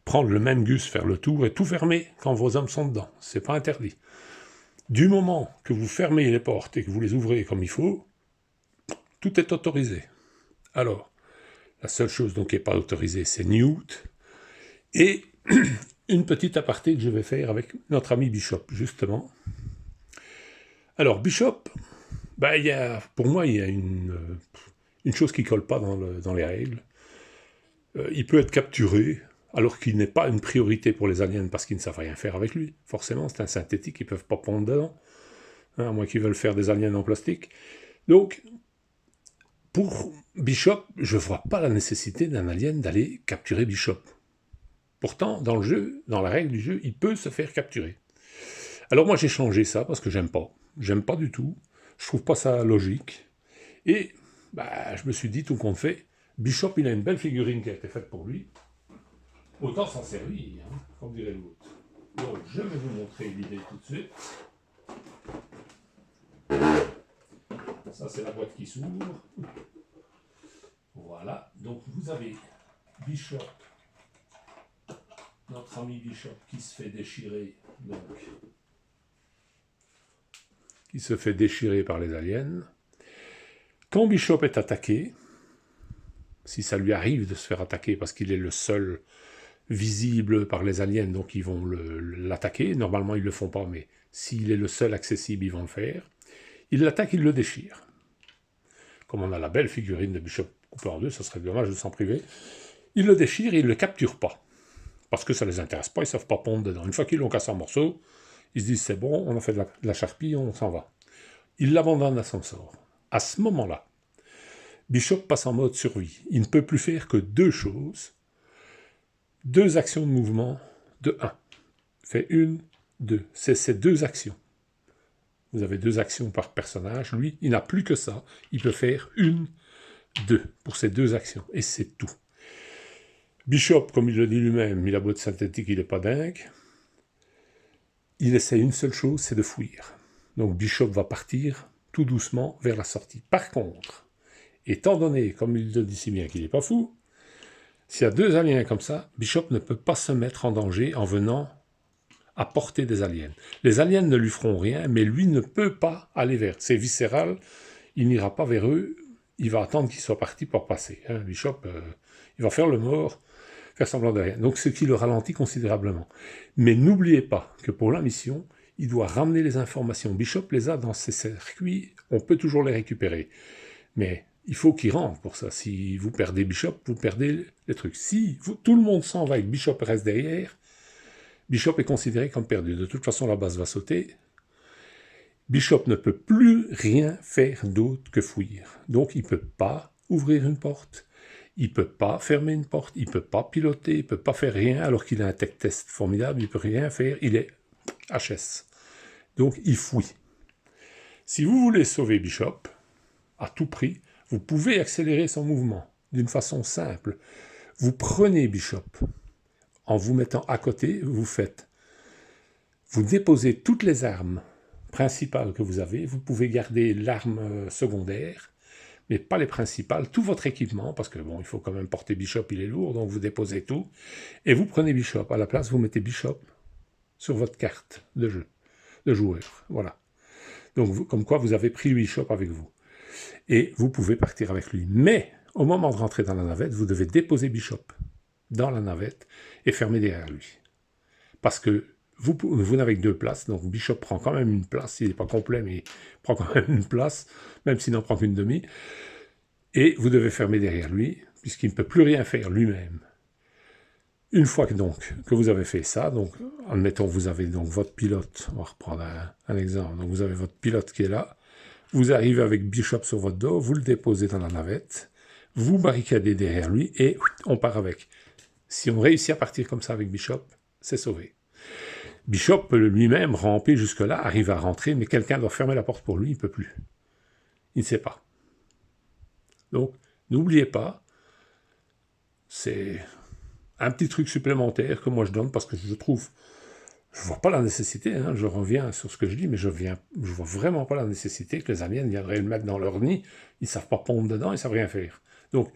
Prendre le même gus, faire le tour et tout fermer quand vos hommes sont dedans. C'est pas interdit. Du moment que vous fermez les portes et que vous les ouvrez comme il faut, tout est autorisé. Alors, la seule chose donc qui n'est pas autorisée, c'est Newt. Et une petite aparté que je vais faire avec notre ami Bishop, justement. Alors, Bishop, pour moi, il y a une chose qui ne colle pas dans les règles. Il peut être capturé, alors qu'il n'est pas une priorité pour les aliens parce qu'ils ne savent rien faire avec lui. Forcément, c'est un synthétique, ils ne peuvent pas pondre dedans, à moins qu'ils veulent faire des aliens en plastique. Donc, pour Bishop, je ne vois pas la nécessité d'un alien d'aller capturer Bishop. Pourtant, dans le jeu, dans la règle du jeu, il peut se faire capturer. Alors moi, j'ai changé ça parce que j'aime pas. J'aime pas du tout. Je trouve pas ça logique. Et je me suis dit, tout compte fait, Bishop, il a une belle figurine qui a été faite pour lui. Autant s'en servir, hein, comme dirait l'autre. Donc, je vais vous montrer l'idée tout de suite. Ça, c'est la boîte qui s'ouvre. Voilà. Donc, vous avez Bishop, notre ami Bishop, qui se fait déchirer, donc, qui se fait déchirer par les aliens. Quand Bishop est attaqué, si ça lui arrive de se faire attaquer parce qu'il est le seul visible par les aliens, donc ils vont l'attaquer. Normalement, ils ne le font pas, mais s'il est le seul accessible, ils vont le faire. Ils l'attaquent, ils le déchirent. Comme on a la belle figurine de Bishop coupée en deux, ça serait dommage de s'en priver. Ils le déchirent et ils ne le capturent pas. Parce que ça ne les intéresse pas, ils ne savent pas pondre dedans. Une fois qu'ils l'ont cassé en morceaux, ils se disent c'est bon, on a fait de la charpie, on s'en va. Ils l'abandonnent à son sort. À ce moment-là, Bishop passe en mode survie. Il ne peut plus faire que deux choses. Deux actions de mouvement de 1. Fait 1, 2. C'est ces deux actions. Vous avez deux actions par personnage. Lui, il n'a plus que ça. Il peut faire 1, 2 pour ces deux actions. Et c'est tout. Bishop, comme il le dit lui-même, il a beau être synthétique, il n'est pas dingue. Il essaie une seule chose, c'est de fuir. Donc Bishop va partir tout doucement vers la sortie. Par contre, étant donné, comme il le dit si bien, qu'il n'est pas fou, s'il y a deux aliens comme ça, Bishop ne peut pas se mettre en danger en venant à portée des aliens. Les aliens ne lui feront rien, mais lui ne peut pas aller vers. C'est viscéral, il n'ira pas vers eux, il va attendre qu'ils soient partis pour passer. Hein, Bishop, il va faire le mort, faire semblant de rien. Donc ce qui le ralentit considérablement. Mais n'oubliez pas que pour la mission, il doit ramener les informations. Bishop les a dans ses circuits, on peut toujours les récupérer. Mais il faut qu'il rentre pour ça. Si vous perdez Bishop, vous perdez les trucs. Si tout le monde s'en va et que Bishop reste derrière, Bishop est considéré comme perdu. De toute façon, la base va sauter. Bishop ne peut plus rien faire d'autre que fuir. Donc, il ne peut pas ouvrir une porte, il ne peut pas fermer une porte, il ne peut pas piloter, il ne peut pas faire rien, alors qu'il a un tech test formidable, il ne peut rien faire, il est HS. Donc, il fuit. Si vous voulez sauver Bishop, à tout prix, vous pouvez accélérer son mouvement d'une façon simple. Vous prenez Bishop, en vous mettant à côté, vous déposez toutes les armes principales que vous avez, vous pouvez garder l'arme secondaire, mais pas les principales, tout votre équipement, parce que bon, il faut quand même porter Bishop, il est lourd, donc vous déposez tout, et vous prenez Bishop. À la place, vous mettez Bishop sur votre carte de jeu, de joueur, voilà. Donc, comme quoi, vous avez pris Bishop avec vous. Et vous pouvez partir avec lui. Mais, au moment de rentrer dans la navette, vous devez déposer Bishop dans la navette et fermer derrière lui. Parce que vous n'avez que deux places, donc Bishop prend quand même une place, il n'est pas complet, mais il prend quand même une place, même s'il n'en prend qu'une demi, et vous devez fermer derrière lui, puisqu'il ne peut plus rien faire lui-même. Une fois que vous avez fait ça, donc admettons vous avez donc votre pilote, on va reprendre un exemple, donc vous avez votre pilote qui est là, vous arrivez avec Bishop sur votre dos, vous le déposez dans la navette, vous barricadez derrière lui, et on part avec. Si on réussit à partir comme ça avec Bishop, c'est sauvé. Bishop peut lui-même ramper jusque-là, arrive à rentrer, mais quelqu'un doit fermer la porte pour lui, il ne peut plus. Il ne sait pas. Donc, n'oubliez pas, c'est un petit truc supplémentaire que moi je donne parce que je trouve Je vois pas la nécessité, hein, je reviens sur ce que je dis, mais je vois vraiment pas la nécessité que les aliens viendraient le mettre dans leur nid, ils savent pas pondre dedans, ils savent rien faire. Donc,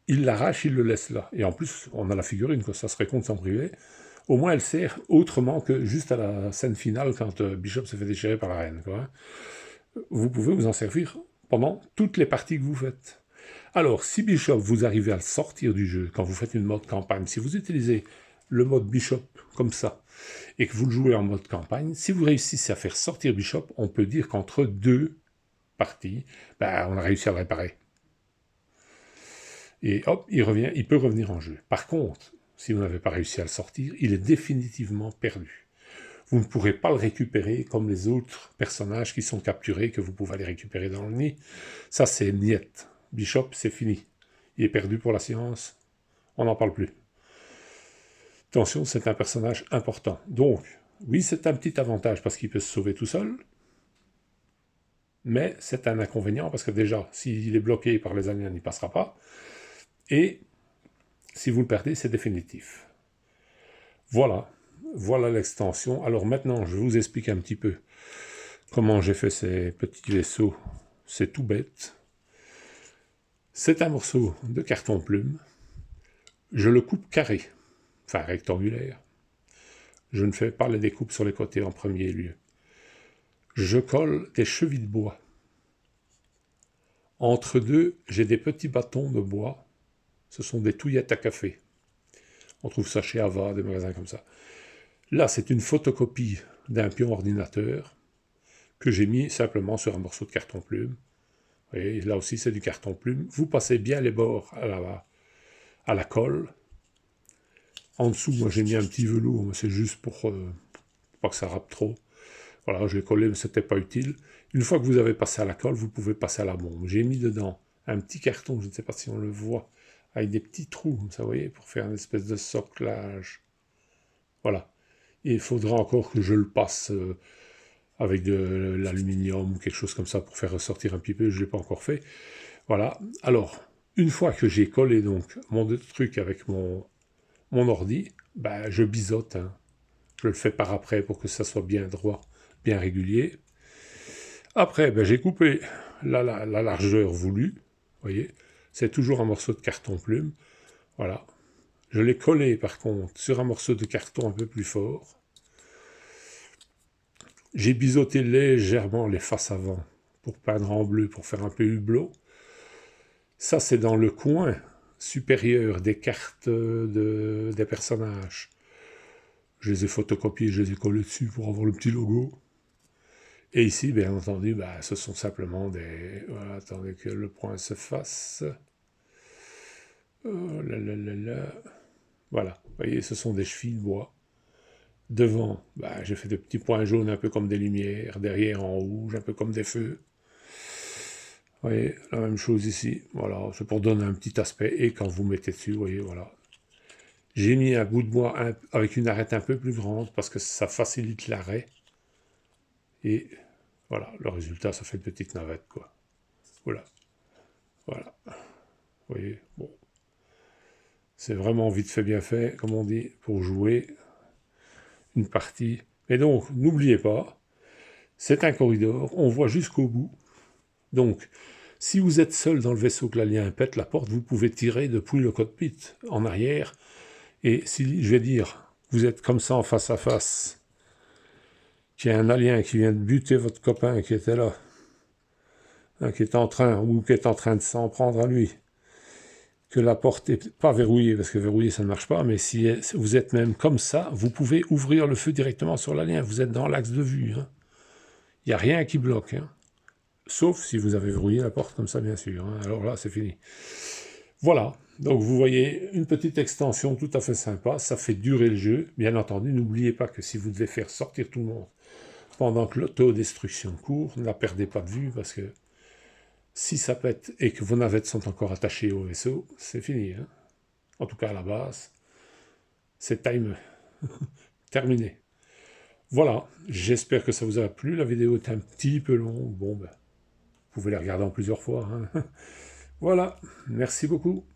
ils l'arrachent, ils le laissent là. Et en plus, on a la figurine, quoi, ça serait con de s'en priver. Au moins, elle sert autrement que juste à la scène finale, quand Bishop se fait déchirer par la reine, quoi, hein. Vous pouvez vous en servir pendant toutes les parties que vous faites. Alors, si Bishop, vous arrivez à le sortir du jeu, quand vous faites une mode campagne, si vous utilisez le mode Bishop comme ça, et que vous le jouez en mode campagne, si vous réussissez à faire sortir Bishop, on peut dire qu'entre deux parties, ben, on a réussi à le réparer. Et hop, il peut revenir en jeu. Par contre, si vous n'avez pas réussi à le sortir, il est définitivement perdu. Vous ne pourrez pas le récupérer comme les autres personnages qui sont capturés, que vous pouvez aller récupérer dans le nid. Ça, c'est niet. Bishop, c'est fini. Il est perdu pour la science. On n'en parle plus. Attention, c'est un personnage important. Donc, oui, c'est un petit avantage parce qu'il peut se sauver tout seul, mais c'est un inconvénient parce que déjà, s'il est bloqué par les aliens, il n'y passera pas. Et si vous le perdez, c'est définitif. Voilà. Voilà l'extension. Alors maintenant, je vous explique un petit peu comment j'ai fait ces petits vaisseaux. C'est tout bête. C'est un morceau de carton plume. Je le coupe carré, enfin rectangulaire. Je ne fais pas les découpes sur les côtés en premier lieu. Je colle des chevilles de bois. Entre deux, j'ai des petits bâtons de bois. Ce sont des touillettes à café. On trouve ça chez Ava, des magasins comme ça. Là, c'est une photocopie d'un pion ordinateur que j'ai mis simplement sur un morceau de carton plume. Vous voyez, là aussi, c'est du carton plume. Vous passez bien les bords à la colle. En dessous, moi, j'ai mis un petit velours, mais c'est juste pour pas que ça râpe trop. Voilà, je l'ai collé, mais c'était pas utile. Une fois que vous avez passé à la colle, vous pouvez passer à la bombe. J'ai mis dedans un petit carton, je ne sais pas si on le voit, avec des petits trous, comme ça, vous voyez, pour faire une espèce de soclage. Voilà. Et il faudra encore que je le passe avec de l'aluminium ou quelque chose comme ça pour faire ressortir un petit peu. Je ne l'ai pas encore fait. Voilà. Alors, une fois que j'ai collé donc mon truc avec mon ordi, ben, je biseaute. Hein. Je le fais par après pour que ça soit bien droit, bien régulier. Après, ben, j'ai coupé la largeur voulue. Vous voyez, c'est toujours un morceau de carton plume. Voilà. Je l'ai collé, par contre, sur un morceau de carton un peu plus fort. J'ai biseauté légèrement les faces avant pour peindre en bleu, pour faire un peu hublot. Ça, c'est dans le coin supérieur des cartes des personnages. Je les ai photocopiés, je les ai collés dessus pour avoir le petit logo. Et ici, bien entendu, bah, ce sont simplement des... Voilà, attendez que le point se fasse. Oh là là là là. Voilà, vous voyez, ce sont des chevilles de bois. Devant, bah, j'ai fait des petits points jaunes, un peu comme des lumières. Derrière, en rouge, un peu comme des feux. Vous voyez, la même chose ici. Voilà, c'est pour donner un petit aspect. Et quand vous mettez dessus, vous voyez, voilà. J'ai mis un bout de bois avec une arête un peu plus grande parce que ça facilite l'arrêt. Et voilà, le résultat, ça fait une petite navette, quoi. Voilà. Voilà. Vous voyez, bon. C'est vraiment vite fait, bien fait, comme on dit, pour jouer une partie. Et donc, n'oubliez pas, c'est un corridor, on voit jusqu'au bout. Donc, si vous êtes seul dans le vaisseau que l'alien pète la porte, vous pouvez tirer depuis le cockpit en arrière. Et si, je vais dire, vous êtes comme ça en face à face, qu'il y a un alien qui vient de buter votre copain qui était là, hein, qui est en train de s'en prendre à lui, que la porte n'est pas verrouillée, parce que verrouillée ça ne marche pas, mais si vous êtes même comme ça, vous pouvez ouvrir le feu directement sur l'alien, vous êtes dans l'axe de vue. Hein. Il n'y a rien qui bloque. Hein. Sauf si vous avez verrouillé la porte comme ça, bien sûr. Hein. Alors là, c'est fini. Voilà. Donc vous voyez, une petite extension tout à fait sympa. Ça fait durer le jeu. Bien entendu, n'oubliez pas que si vous devez faire sortir tout le monde pendant que l'autodestruction court, ne la perdez pas de vue, parce que si ça pète et que vos navettes sont encore attachées au vaisseau, c'est fini. Hein. En tout cas, à la base, c'est terminé. Voilà, j'espère que ça vous a plu. La vidéo est un petit peu longue. Bon, ben, vous pouvez la regarder en plusieurs fois. Hein. Voilà, merci beaucoup.